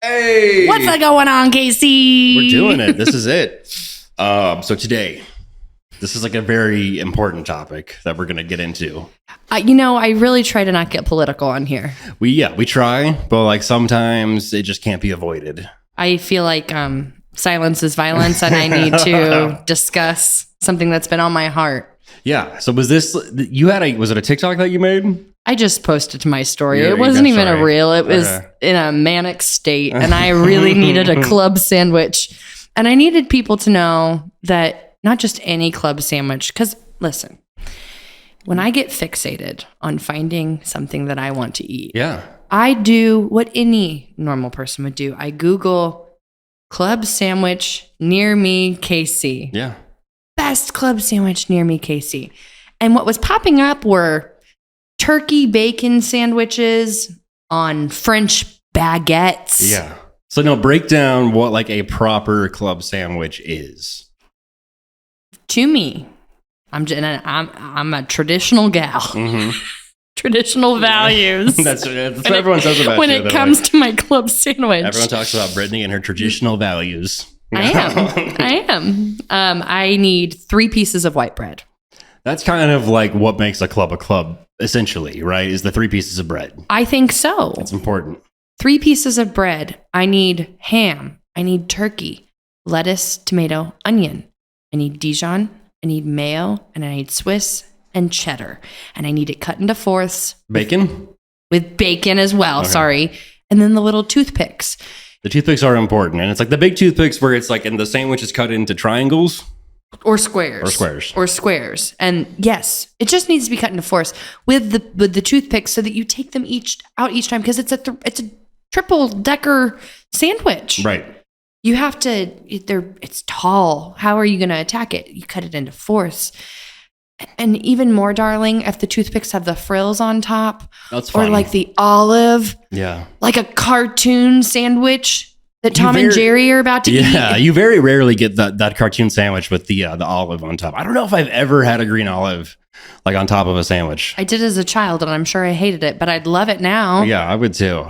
Hey! What's going on, Casey? We're doing it. This is it. So today, this is like a very important topic that we're going to get into. I really try to not get political on here. We try, but like sometimes it just can't be avoided. I feel like silence is violence, and I need to discuss something that's been on my heart. Yeah. So was it a TikTok that you made? I just posted to my story. Yeah, It wasn't even a reel. It was in a manic state, and I really needed a club sandwich. And I needed people to know that not just any club sandwich, because listen, when I get fixated on finding something that I want to eat, I do what any normal person would do. I Google club sandwich near me, KC. Yeah. Best club sandwich near me, KC. And what was popping up were turkey bacon sandwiches on French baguettes. Yeah. So no, break down what like a proper club sandwich is. To me, I'm a traditional gal. Mm-hmm. Traditional values. That's what everyone says about when you. When it comes to my club sandwich. Everyone talks about Brittany and her traditional values. I am. I need 3 pieces of white bread. That's kind of like what makes a club, essentially, right? Is the 3 pieces of bread. I think so. That's important. 3 pieces of bread. I need ham. I need turkey, lettuce, tomato, onion. I need Dijon. I need mayo, and I need Swiss and cheddar. And I need it cut into fourths. Bacon? With bacon as well, sorry. And then the little toothpicks. The toothpicks are important. And it's like the big toothpicks where it's like, and the sandwich is cut into triangles. Or squares. And yes, it just needs to be cut into fourths with the toothpicks so that you take them each time, because it's a triple decker sandwich. Right. You have to, it's tall. How are you going to attack it? You cut it into fourths. And even more, darling, if the toothpicks have the frills on top. That's fun. Or like the olive. Yeah. Like a cartoon sandwich that Tom and Jerry are about to eat. Yeah, you very rarely get that cartoon sandwich with the olive on top. I don't know if I've ever had a green olive like on top of a sandwich. I did as a child, and I'm sure I hated it, but I'd love it now. Yeah, I would too.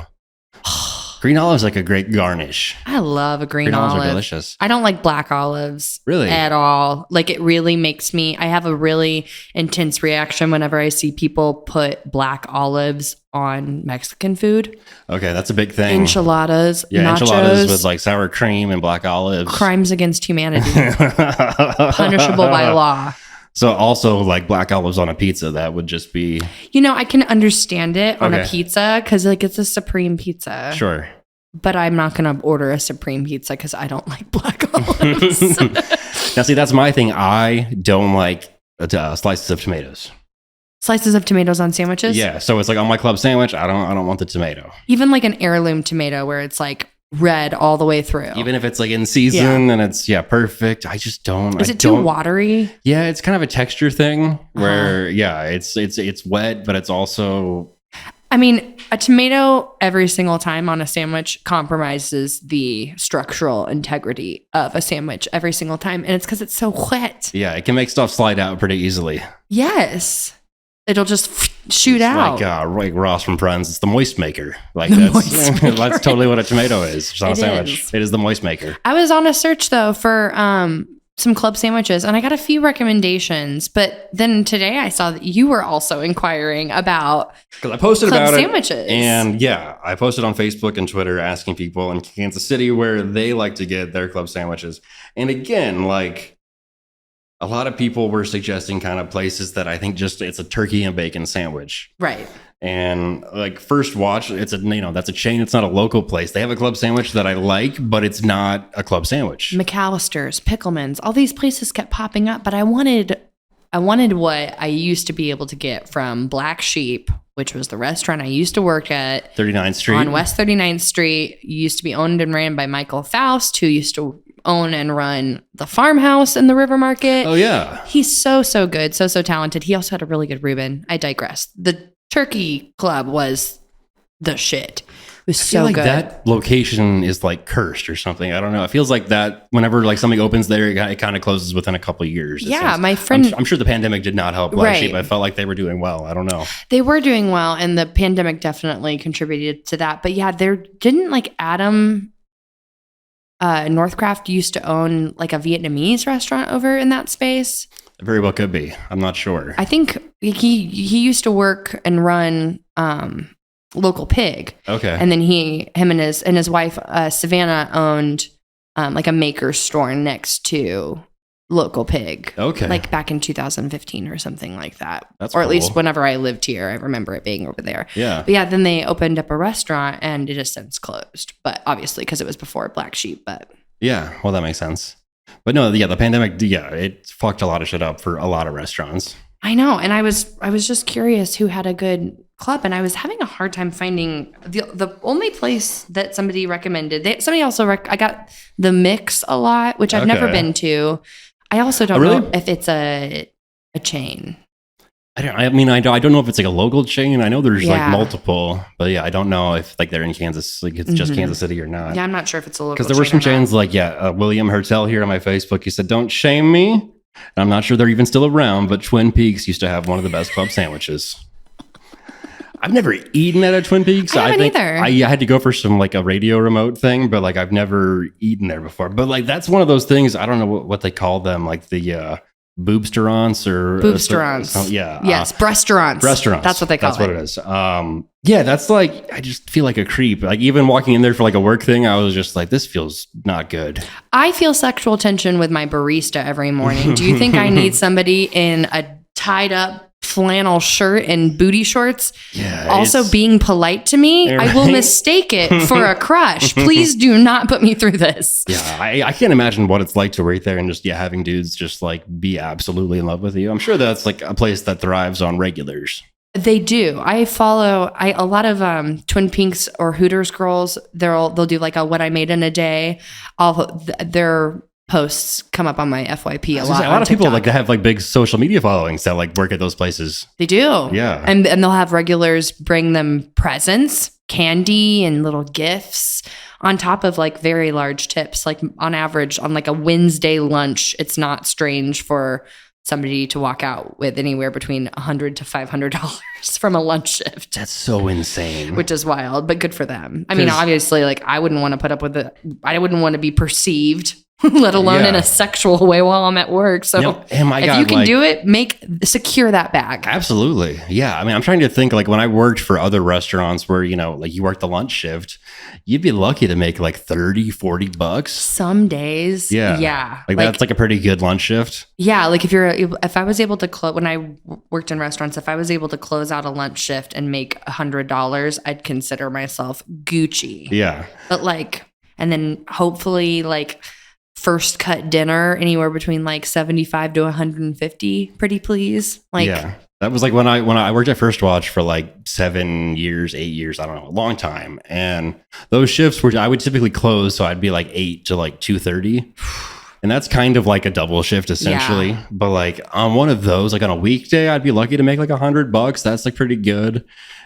Green olive's like a great garnish. I love a green olive. Olives are delicious. I don't like black olives. Really? At all. Like, it really makes me, I have a really intense reaction whenever I see people put black olives on Mexican food. Okay, that's a big thing. Enchiladas, yeah, nachos, enchiladas with like sour cream and black olives. Crimes against humanity. Punishable by law. So also like black olives on a pizza, that would just be... I can understand it on a pizza because like it's a supreme pizza. Sure. But I'm not going to order a supreme pizza because I don't like black olives. Now see, that's my thing. I don't like slices of tomatoes. Slices of tomatoes on sandwiches? Yeah. So it's like on my club sandwich, I don't want the tomato. Even like an heirloom tomato where it's like red all the way through. Even if it's like in season and it's perfect. I just don't. Is it too watery? Yeah, it's kind of a texture thing where it's wet, but it's also... I mean, a tomato every single time on a sandwich compromises the structural integrity of a sandwich every single time. And it's because it's so wet. Yeah, it can make stuff slide out pretty easily. Yes. It'll just shoot out. Like Ross from Friends, it's the moist maker. Like that's totally what a tomato is. It's on a sandwich. It is the moist maker. I was on a search though for some club sandwiches, and I got a few recommendations. But then today I saw that you were also inquiring about because I posted club about sandwiches. And I posted on Facebook and Twitter asking people in Kansas City where they like to get their club sandwiches. And again, like a lot of people were suggesting kind of places that I think just it's a turkey and bacon sandwich. Right. And like First Watch, that's a chain. It's not a local place. They have a club sandwich that I like, but it's not a club sandwich. McAllister's, Pickleman's, all these places kept popping up, but I wanted what I used to be able to get from Black Sheep, which was the restaurant I used to work at. 39th Street. On West 39th Street. Used to be owned and ran by Michael Faust, who used to own and run the farmhouse in the River Market. Oh, yeah. He's so good, so talented. He also had a really good Reuben. I digress. The Turkey Club was the shit. was I feel so like good. that location is like cursed or something. I don't know. It feels like that whenever like something opens there, it kind of closes within a couple of years. Yeah, my friend. I'm sure the pandemic did not help Black Sheep. I felt like they were doing well. I don't know. They were doing well, and the pandemic definitely contributed to that. But yeah, there didn't like Adam Northcraft used to own like a Vietnamese restaurant over in that space. It very well could be. I'm not sure. I think he used to work and run Local Pig. Okay. And then him and his wife Savannah owned like a maker store next to Local Pig. Okay. Like back in 2015 or something like that. That's or at cool. least whenever I lived here, I remember it being over there. Yeah. But yeah, then they opened up a restaurant and it has since closed. But obviously because it was before Black Sheep. But yeah, well, that makes sense. But no, yeah, the pandemic, it fucked a lot of shit up for a lot of restaurants. I know, and I was just curious who had a good club, and I was having a hard time finding the only place that somebody recommended. Somebody also I got the Mix a lot, which I've never been to. I also don't know if it's a chain. I don't know if it's like a local chain. I know there's like multiple, but yeah, I don't know if like they're in Kansas, like it's just Kansas City or not. Yeah, I'm not sure if it's a local. Because there were some chains like William Hertel here on my Facebook. He said, "Don't shame me." And I'm not sure they're even still around, but Twin Peaks used to have one of the best club sandwiches. I've never eaten at a Twin Peaks. I haven't either. I had to go for some like a radio remote thing, but like I've never eaten there before. But like that's one of those things. I don't know what they call them, like the boobsterants or boobsterants. Yeah. Yes, restaurants. Restaurants. That's what they call it. That's what it is. Yeah, that's like I just feel like a creep. Like even walking in there for like a work thing, I was just like, this feels not good. I feel sexual tension with my barista every morning. Do you think I need somebody in a tied up flannel shirt and booty shorts also being polite to me? I will mistake it for a crush. Please do not put me through this. Yeah, I can't imagine what it's like to wait there and just having dudes just like be absolutely in love with you. I'm sure that's like a place that thrives on regulars. They do. I follow a lot of Twin Peaks or Hooters girls. They'll do like a what I made in a day. Their posts come up on my FYP a lot. A lot of people like to have like big social media followings that like work at those places. They do. Yeah. And they'll have regulars bring them presents, candy and little gifts on top of like very large tips. Like on average on like a Wednesday lunch, it's not strange for somebody to walk out with anywhere between $100 to $500 from a lunch shift. That's so insane. Which is wild, but good for them. I mean, obviously, like I wouldn't want to put up with it. I wouldn't want to be perceived, let alone in a sexual way while I'm at work. So if you can do it, secure that bag. Absolutely. Yeah. I mean, I'm trying to think like when I worked for other restaurants where, like you work the lunch shift, you'd be lucky to make like $30-$40. Some days. Yeah. Yeah. Like that's like a pretty good lunch shift. Yeah. Like if I was able to close, when I worked in restaurants, if I was able to close out a lunch shift and make $100, I'd consider myself Gucci. Yeah. But and then hopefully first cut dinner anywhere between like 75 to 150. Pretty please. Yeah. That was like when I worked at First Watch for like 7 years, 8 years, I don't know, a long time. And those shifts I would typically close. So I'd be like 8 to like 2:30. And that's kind of like a double shift essentially. Yeah. But like on one of those, like on a weekday, I'd be lucky to make like $100. That's like pretty good.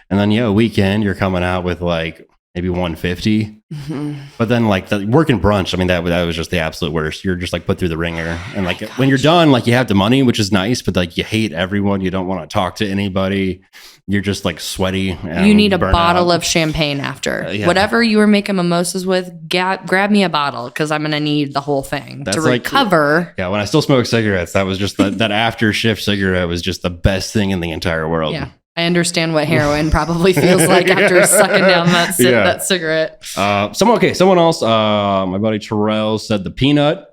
And then a weekend you're coming out with like maybe 150. Mm-hmm. But then like the working brunch, I mean, that was just the absolute worst. You're just like put through the ringer. And like when you're done, like you have the money, which is nice, but like you hate everyone. You don't want to talk to anybody. You're just like sweaty. And you need a bottle of champagne after. Whatever you were making mimosas with, grab me a bottle because I'm going to need the whole thing to recover. Yeah, when I still smoke cigarettes, that was just that after shift cigarette was just the best thing in the entire world. Yeah. I understand what heroin probably feels like after sucking down that cigarette. Someone else, my buddy Terrell said the peanut.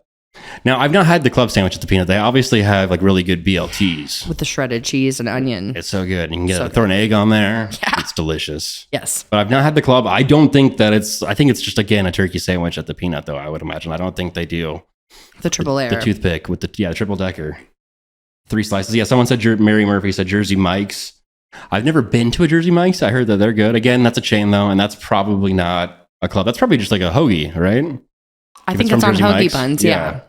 Now, I've not had the club sandwich at the peanut. They obviously have like really good BLTs. With the shredded cheese and onion. It's so good. You can throw an egg on there. Yeah. It's delicious. Yes. But I've not had the club. I don't think that I think it's just, again, a turkey sandwich at the peanut, though, I would imagine. I don't think they do. The triple layer. The toothpick with the triple decker. 3 slices. Yeah, someone said, Mary Murphy said Jersey Mike's. I've never been to a Jersey Mike's. I heard that they're good. Again, that's a chain though, and that's probably not a club. That's probably just like a hoagie, right? I think it's on Jersey hoagie Mike's. Buns. Yeah.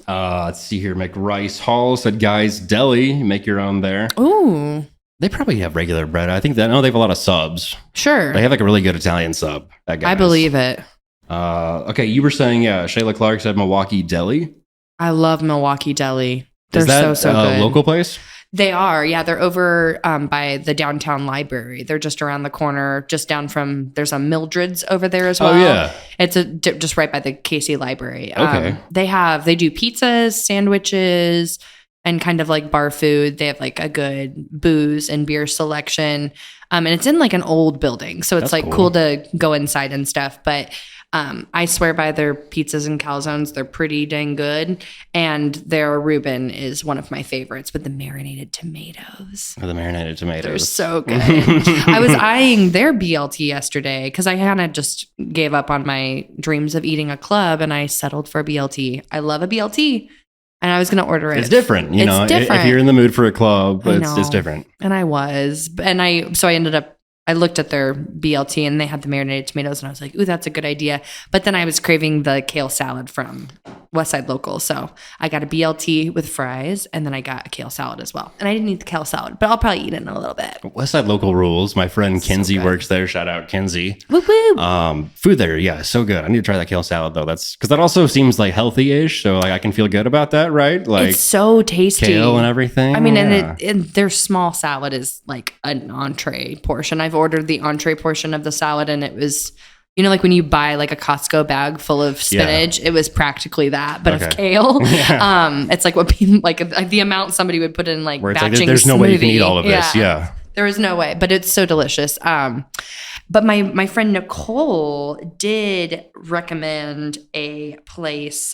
Let's see here. McRice Hall said, "Guys, deli, make your own there." Ooh. They probably have regular bread. I think they have a lot of subs. Sure. They have like a really good Italian sub. I believe it. Okay, you were saying, Shayla Clark said Milwaukee Deli. I love Milwaukee Deli. They're Is that so good. A local place? They are. Yeah, they're over by the downtown library. They're just around the corner, just down from, there's a Mildred's over there as well. Oh, yeah. It's just right by the Casey Library. Okay. They do pizzas, sandwiches, and kind of like bar food. They have like a good booze and beer selection. And it's in like an old building. So it's That's cool to go inside and stuff. But I swear by their pizzas and calzones. They're pretty dang good. And their Reuben is one of my favorites with the marinated tomatoes. The marinated tomatoes. They're so good. I was eyeing their BLT yesterday because I kind of just gave up on my dreams of eating a club and I settled for a BLT. I love a BLT. And I was going to order it. It's different, different. If you're in the mood for a club, it's different. And I was. So I ended up, I looked at their BLT and they had the marinated tomatoes and I was like, ooh, that's a good idea. But then I was craving the kale salad from Westside Local. So I got a BLT with fries and then I got a kale salad as well. And I didn't eat the kale salad, but I'll probably eat it in a little bit. Westside Local rules. My friend Kinsey works there. Shout out Kinsey. Woo woo. Food there, yeah, so good. I need to try that kale salad though. That's because that also seems like healthy-ish. So like I can feel good about that, right? Like it's so tasty. Kale and everything. I mean, and their small salad is like an entree portion. I've ordered the entree portion of the salad and it was, like when you buy like a Costco bag full of spinach, it was practically that, but of kale. Yeah. It's like what people, like the amount somebody would put in like where it's batching like, there's no way you can eat all of this. Yeah. There is no way, but it's so delicious. But my friend Nicole did recommend a place,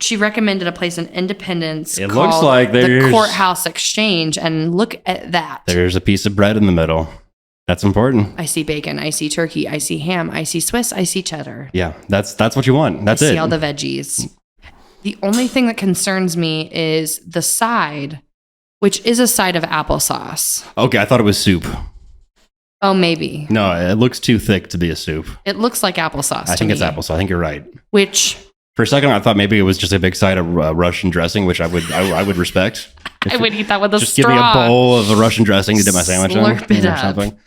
she recommended a place in Independence. It looks like the Courthouse Exchange, and look at that. There's a piece of bread in the middle. That's important. I see bacon, I see turkey, I see ham, I see Swiss, I see cheddar. Yeah, that's what you want. That's it. I see all the veggies. The only thing that concerns me is the side, which is a side of applesauce. Okay, I thought it was soup. Oh, maybe. No, it looks too thick to be a soup. It looks like applesauce. I think it's applesauce. I think you're right. Which, for a second, I thought maybe it was just a big side of Russian dressing, which I would respect. I would eat that with a just straw. Give me a bowl of the Russian dressing to dip my sandwich in. Slurp it or up. something.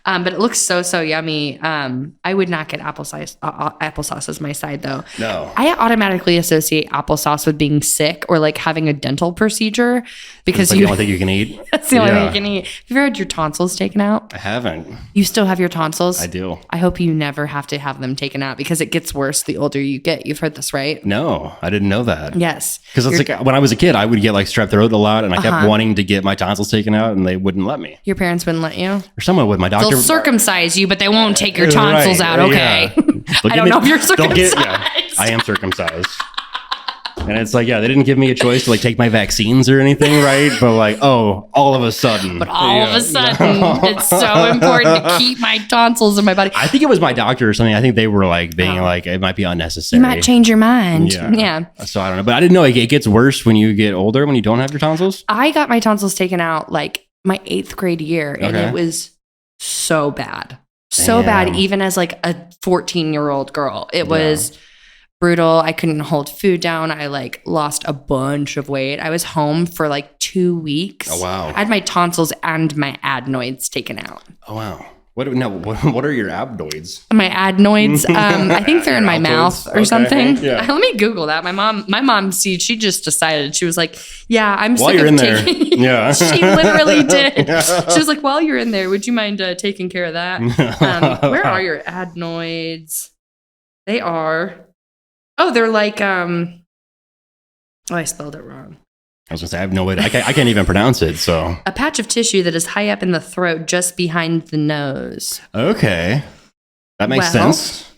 But it looks so yummy. I would not get applesauce as my side though. No. I automatically associate applesauce with being sick or like having a dental procedure because the only thing you can eat. That's the only thing you can eat. Have you ever had your tonsils taken out? I haven't. You still have your tonsils? I do. I hope you never have to have them taken out because it gets worse the older you get. You've heard this, right? No, I didn't know that. Yes. Because it's like when I was a kid, I would get like strep throat a lot and I kept wanting to get my tonsils taken out and they wouldn't let me. Your parents wouldn't let you? Or someone would. My doctor. They'll circumcise you, but they won't take your tonsils out. Okay. Yeah. I don't know if you're circumcised. I am circumcised. And it's like, they didn't give me a choice to like take my vaccines or anything, right? But like, all of a sudden. But all of a sudden, it's so important to keep my tonsils in my body. I think it was my doctor or something. I think they were like being like, it might be unnecessary. You might change your mind. Yeah. So I don't know. But I didn't know it gets worse when you get older, when you don't have your tonsils. I got my tonsils taken out like my 8th grade year. And it was so bad. So bad, even as like a 14-year-old girl. It was brutal. I couldn't hold food down. I like lost a bunch of weight. I was home for like 2 weeks. Oh, wow. I had my tonsils and my adenoids taken out. Oh, wow. What are your adenoids? My adenoids, I think they're in my mouth or something. Yeah. Let me Google that. My mom, she just decided. She was like, yeah, I'm while sick you're of in taking. There. Yeah. She literally did. She was like, while you're in there, would you mind taking care of that? Where are your adenoids? They are. Oh, they're like, I spelled it wrong. I was gonna say, I have no way. I can't even pronounce it. So a patch of tissue that is high up in the throat, just behind the nose. Okay, that makes sense.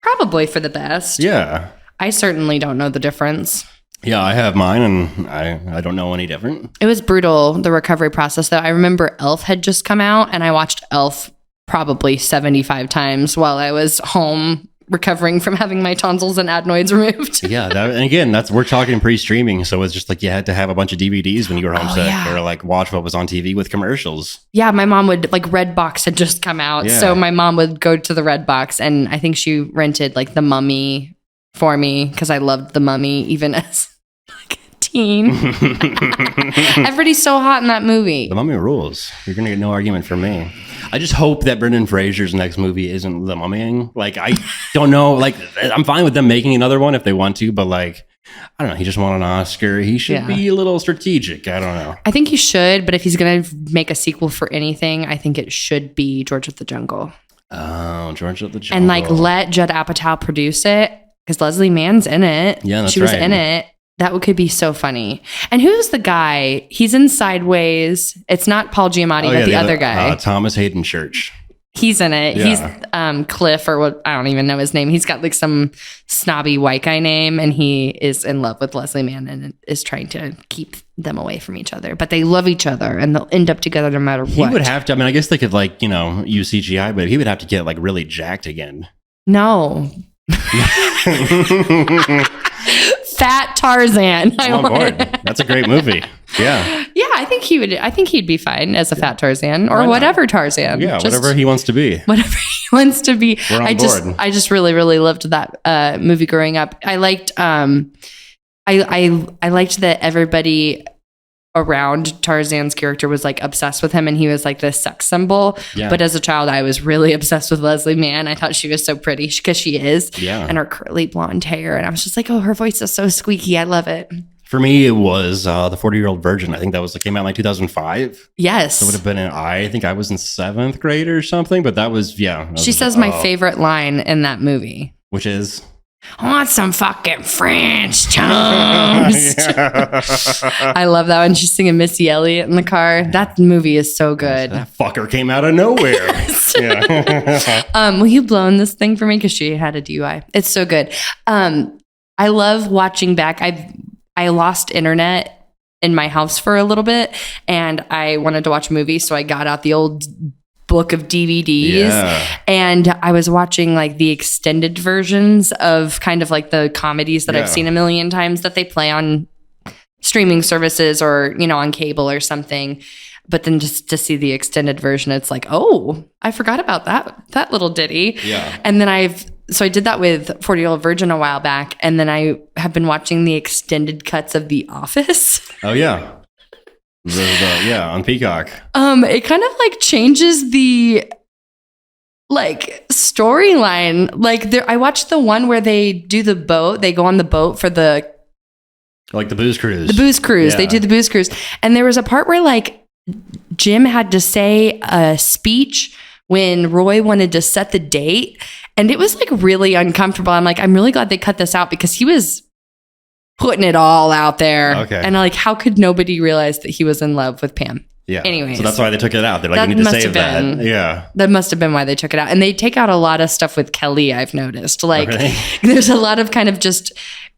Probably for the best. Yeah. I certainly don't know the difference. Yeah, I have mine, and I don't know any different. It was brutal, the recovery process, though. I remember Elf had just come out, and I watched Elf probably 75 times while I was home recovering from having my tonsils and adenoids removed. Yeah, and again, we're talking pre-streaming, so it's just like you had to have a bunch of DVDs when you were homesick, or like watch what was on TV with commercials. Yeah, my mom would like Redbox had just come out, so my mom would go to the Redbox, and I think she rented like The Mummy for me because I loved The Mummy even as like a 19. Everybody's so hot in that movie. The Mummy rules. You're going to get no argument from me. I just hope that Brendan Fraser's next movie isn't The Mummying. Like, I don't know. Like, I'm fine with them making another one if they want to, but like, I don't know. He just won an Oscar. He should be a little strategic. I don't know. I think he should, but if he's going to make a sequel for anything, I think it should be George of the Jungle. Oh, George of the Jungle. And like, let Judd Apatow produce it because Leslie Mann's in it. Yeah, she was in it. That could be so funny. And who's the guy? He's in Sideways. It's not Paul Giamatti, but the other guy. Thomas Hayden Church. He's in it. Yeah. He's Cliff, or what? I don't even know his name. He's got like some snobby white guy name, and he is in love with Leslie Mann and is trying to keep them away from each other. But they love each other, and they'll end up together no matter what. He would have to. I mean, I guess they could like use CGI, but he would have to get like really jacked again. No. Fat Tarzan. I'm on board. That's a great movie. Yeah. Yeah, I think he would. I think he'd be fine as a fat Tarzan or whatever Tarzan. Yeah, whatever he wants to be. Whatever he wants to be. We're on board. I just really, really loved that movie growing up. I liked. I liked that everybody around Tarzan's character was like obsessed with him, and he was like this sex symbol. Yeah. But as a child, I was really obsessed with Leslie Mann. I thought she was so pretty because she is. Yeah. And her curly blonde hair, and I was just like, oh, her voice is so squeaky. I love it. For me, it was the 40-Year-Old Virgin. I think that was came out in like 2005. Yes. So it would have been I think I was in 7th grade or something. But that was She says my favorite line in that movie, which is, I want some fucking French toast. I love that when she's singing Missy Elliott in the car. That movie is so good. That fucker came out of nowhere. Will you blow in this thing for me? Because she had a DUI. It's so good. I love watching back. I lost internet in my house for a little bit, and I wanted to watch a movie, so I got out the old book of DVDs, and I was watching like the extended versions of kind of like the comedies that I've seen a million times that they play on streaming services or on cable or something. But then just to see the extended version, it's like, oh, I forgot about that little ditty. Yeah. And then I did that with 40-Year-Old Virgin a while back, and then I have been watching the extended cuts of The Office. Oh yeah. On Peacock. It kind of like changes the like storyline. Like I watched the one where they do the boat. They go on the boat for the booze cruise. The booze cruise. Yeah. They do the booze cruise. And there was a part where like Jim had to say a speech when Roy wanted to set the date, and it was like really uncomfortable. I'm like, I'm really glad they cut this out because he was putting it all out there. Okay. And like, how could nobody realize that he was in love with Pam? Yeah. Anyways. So that's why they took it out. They're like, you need to save that. Yeah. That must have been why they took it out. And they take out a lot of stuff with Kelly, I've noticed. Like, there's a lot of kind of just,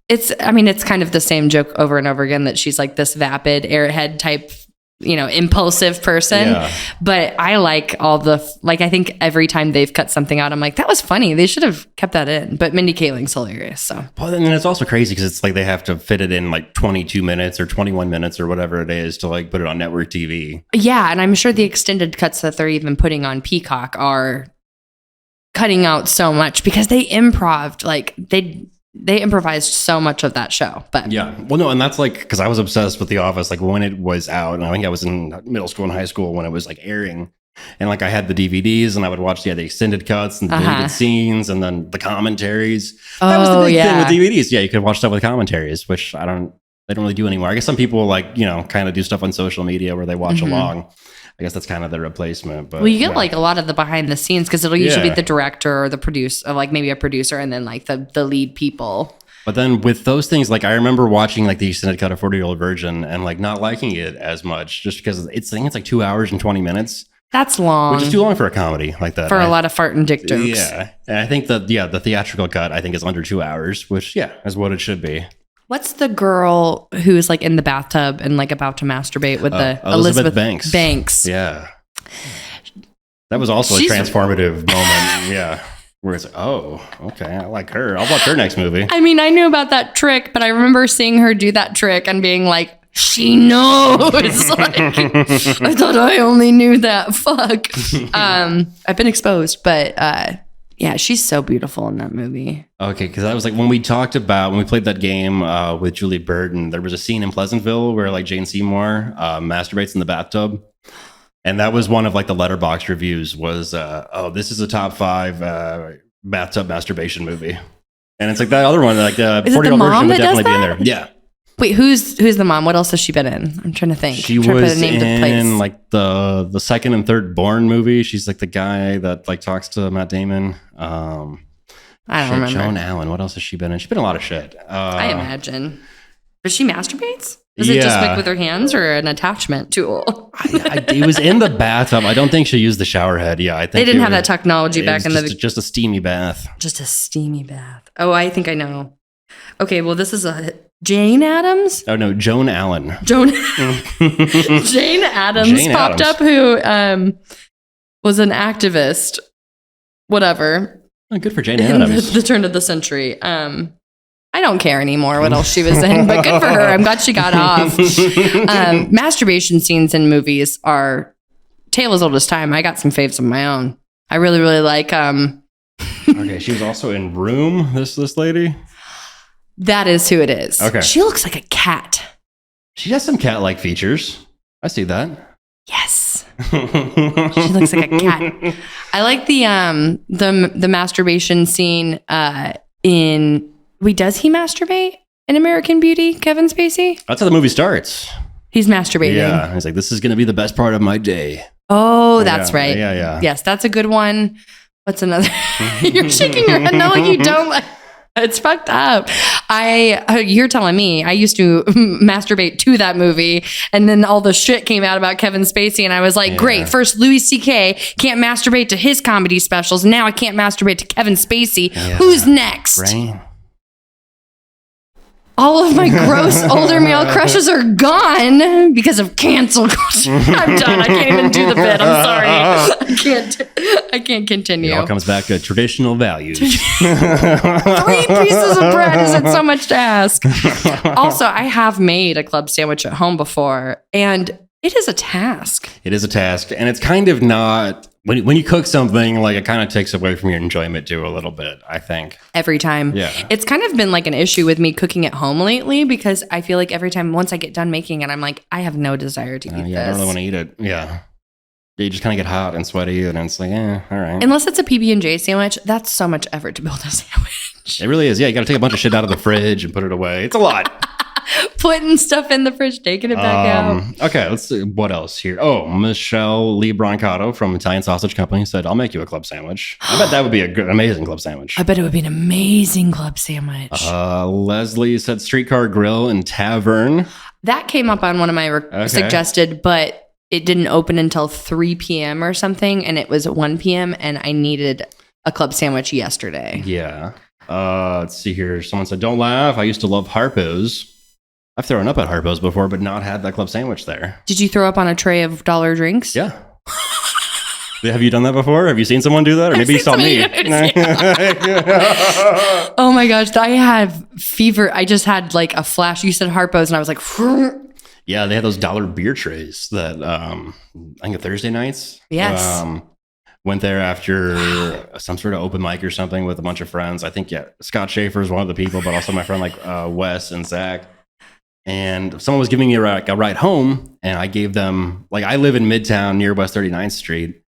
it's kind of the same joke over and over again that she's like this vapid airhead type, impulsive person. Yeah. But I like I think every time they've cut something out, I'm like, that was funny. They should have kept that in. But Mindy Kaling's hilarious. So. Well, and then it's also crazy because it's like they have to fit it in like 22 minutes or 21 minutes or whatever it is to like put it on network TV. Yeah. And I'm sure the extended cuts that they're even putting on Peacock are cutting out so much because they improved. Like they improvised so much of that show. But yeah, well, no, and that's like because I was obsessed with The Office like when it was out, and I think I was in middle school and high school when it was like airing, and like I had the DVDs and I would watch the extended cuts and the deleted scenes and then the commentaries. That was the big thing with DVDs. Yeah, you could watch stuff with commentaries, which they don't really do anymore. I guess some people like kind of do stuff on social media where they watch along. I guess that's kind of the replacement. But you get like a lot of the behind the scenes because it'll usually be the director or the producer, or like maybe a producer, and then like the lead people. But then with those things, like I remember watching like the extended cut of 40-Year-Old Virgin and like not liking it as much just because I think it's like 2 hours and 20 minutes. That's long. Which is too long for a comedy like that. For a lot of fart and dick jokes. Yeah. And I think that, the theatrical cut I think is under 2 hours, which is what it should be. What's the girl who's like in the bathtub and like about to masturbate with the Elizabeth Banks? Yeah. That was also a transformative moment. Yeah. Where it's like, oh, okay, I like her. I'll watch her next movie. I mean, I knew about that trick, but I remember seeing her do that trick and being like, she knows. Like, I thought I only knew that. Fuck. I've been exposed, but Yeah, she's so beautiful in that movie. Okay, because I was like, when we played that game with Julie Burton, there was a scene in Pleasantville where like Jane Seymour masturbates in the bathtub. And that was one of like the Letterboxd reviews was, this is a top 5 bathtub masturbation movie. And it's like that other one, like the 40-year-old version would definitely be in there. Yeah. Wait, who's the mom? What else has she been in? I'm trying to think. She was in like the second and third Bourne movie. She's like the guy that like talks to Matt Damon. I don't remember. Joan Allen. What else has she been in? She's been in a lot of shit. I imagine. But she masturbates? Is it just like with her hands or an attachment tool? It was in the bathtub. I don't think she used the shower head. Yeah, I think they didn't have that technology back in just a steamy bath. Just a steamy bath. Oh, I think I know. Okay, well, this is a Jane Addams? Oh, no, Joan Allen. Jane Addams popped up, who was an activist, whatever. Oh, good for Jane Addams. The turn of the century. I don't care anymore what else she was in, but good for her. I'm glad she got off. Masturbation scenes in movies are tale as old as time. I got some faves of my own. I really, really like... Okay, she was also in Room, this lady? That is who it is. Okay. She looks like a cat. She has some cat-like features. I see that. Yes. She looks like a cat. I like the masturbation scene in... Wait, does he masturbate in American Beauty, Kevin Spacey? That's how the movie starts. He's masturbating. Yeah. He's like, this is going to be the best part of my day. Oh, that's right. Yeah. Yes, that's a good one. What's another? You're shaking your head. No, you don't like... It's fucked up. You're telling me I used to masturbate to that movie, and then all the shit came out about Kevin Spacey, and I was like, great. First, Louis C.K. can't masturbate to his comedy specials. Now I can't masturbate to Kevin Spacey. Yeah. Who's next? Right. All of my gross older male crushes are gone because of cancel culture. I'm done. I can't even do the bit. I'm sorry. I can't continue. It all comes back to traditional values. 3 pieces of bread. Is it so much to ask? Also, I have made a club sandwich at home before, and it is a task. It is a task, and it's kind of not... When you cook something, like it kind of takes away from your enjoyment too a little bit, I think. Every time. Yeah. It's kind of been like an issue with me cooking at home lately because I feel like every time, once I get done making it, I'm like, I have no desire to eat this. I don't really want to eat it. Yeah. You just kind of get hot and sweaty and it's like, all right. Unless it's a PB&J sandwich, that's so much effort to build a sandwich. It really is. Yeah, you got to take a bunch of shit out of the fridge and put it away. It's a lot. Putting stuff in the fridge, taking it back out. Okay, let's see. What else here? Oh, Michelle Lee Brancato from Italian Sausage Company said, I'll make you a club sandwich. I bet that would be a good, amazing club sandwich. I bet it would be an amazing club sandwich. Leslie said Streetcar Grill and Tavern. That came up on one of my suggested, but it didn't open until 3 p.m. or something, and it was 1 p.m., and I needed a club sandwich yesterday. Yeah. Let's see here. Someone said, don't laugh. I used to love Harpo's. I've thrown up at Harpo's before, but not had that club sandwich there. Did you throw up on a tray of dollar drinks? Yeah. Have you done that before? Have you seen someone do that? Or maybe you saw me. Oh my gosh. I have fever. I just had like a flash. You said Harpo's and I was like, yeah, they had those dollar beer trays that I think Thursday nights. Yes. Went there after some sort of open mic or something with a bunch of friends. I think, Scott Schaefer is one of the people, but also my friend like Wes and Zach. And someone was giving me a ride home, and I gave them, like, I live in Midtown near West 39th Street.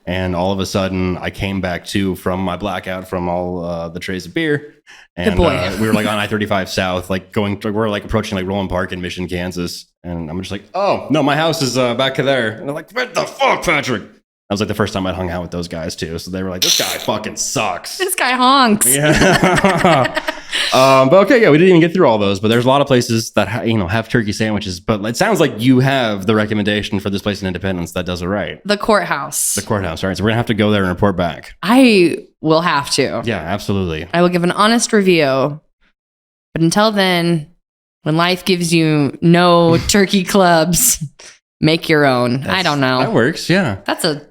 And all of a sudden, I came back from my blackout from all the trays of beer. And we were like on I-35 South, like we're like approaching like Roland Park in Mission, Kansas. And I'm just like, oh, no, my house is back there. And they're like, what the fuck, Patrick? That was like the first time I'd hung out with those guys too. So they were like, this guy fucking sucks. This guy honks. Yeah. But okay, yeah, we didn't even get through all those, but there's a lot of places that have turkey sandwiches. But it sounds like you have the recommendation for this place in Independence that does it right. The Courthouse. The Courthouse. All right, so we're gonna have to go there and report back. I will have to. Yeah, absolutely. I will give an honest review. But until then, when life gives you no turkey clubs, make your own. I don't know. That works. Yeah. That's a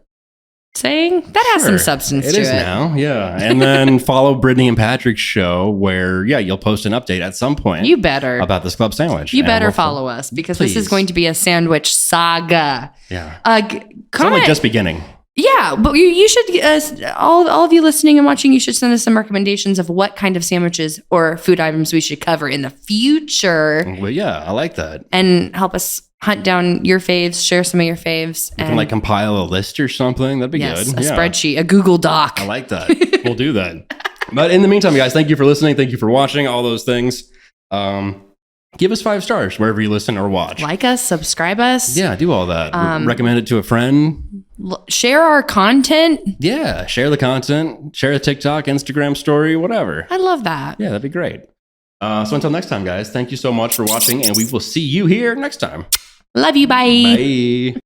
saying that has some substance to it. It is now, yeah. And then follow Brittany and Patrick's show where, you'll post an update at some point. You better. About this club sandwich. You better follow us because this is going to be a sandwich saga. Yeah. It's only just beginning. Yeah, but you should, all of you listening and watching, you should send us some recommendations of what kind of sandwiches or food items we should cover in the future. Well, yeah, I like that. And help us hunt down your faves, share some of your faves. We can like compile a list or something. That'd be good. A spreadsheet, a Google Doc. I like that. We'll do that. But in the meantime, guys, thank you for listening. Thank you for watching, all those things. Give us 5 stars wherever you listen or watch. Like us, subscribe us. Yeah, do all that. Recommend it to a friend. Share our content. Yeah, share the content. Share a TikTok, Instagram story, whatever. I love that. Yeah, that'd be great. So until next time, guys, thank you so much for watching, and we will see you here next time. Love you. Bye. Bye.